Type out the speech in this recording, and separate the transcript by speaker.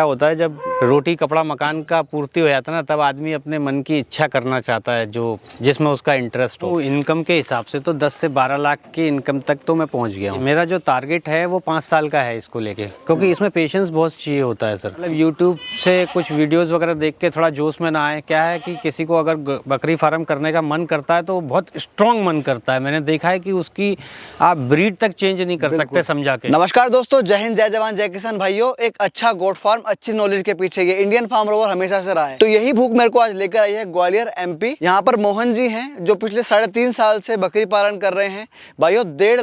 Speaker 1: क्या होता है जब रोटी कपड़ा मकान का पूर्ति हो जाता है ना, तब आदमी अपने मन की इच्छा करना चाहता है जो जिसमें उसका इंटरेस्ट हो। इनकम के हिसाब से तो 10 से 12 लाख की इनकम तक तो मैं पहुंच गया हूँ। मेरा जो टारगेट है वो 5 साल का है इसको लेके, क्योंकि इसमें पेशेंस बहुत चाहिए होता है सर। मतलब यूट्यूब से कुछ वीडियोज़ वगैरह देख के थोड़ा जोश में ना आए। क्या है कि किसी को अगर बकरी फार्म करने का मन करता है तो बहुत स्ट्रॉन्ग मन करता है। मैंने देखा है कि उसकी आप ब्रीड तक चेंज नहीं कर सकते समझा के।
Speaker 2: नमस्कार दोस्तों, जय हिंद, जय जवान, जय किसान भाइयों। एक अच्छा गोट फार्म, अच्छी नॉलेज के पीछे ये इंडियन फार्म रोवर हमेशा से रहा है। तो यही भूख मेरे को आज लेकर आई है ग्वालियर एमपी। यहाँ पर मोहन जी हैं जो पिछले 3.5 साल से बकरी पालन कर रहे हैं। भाइयों 1.5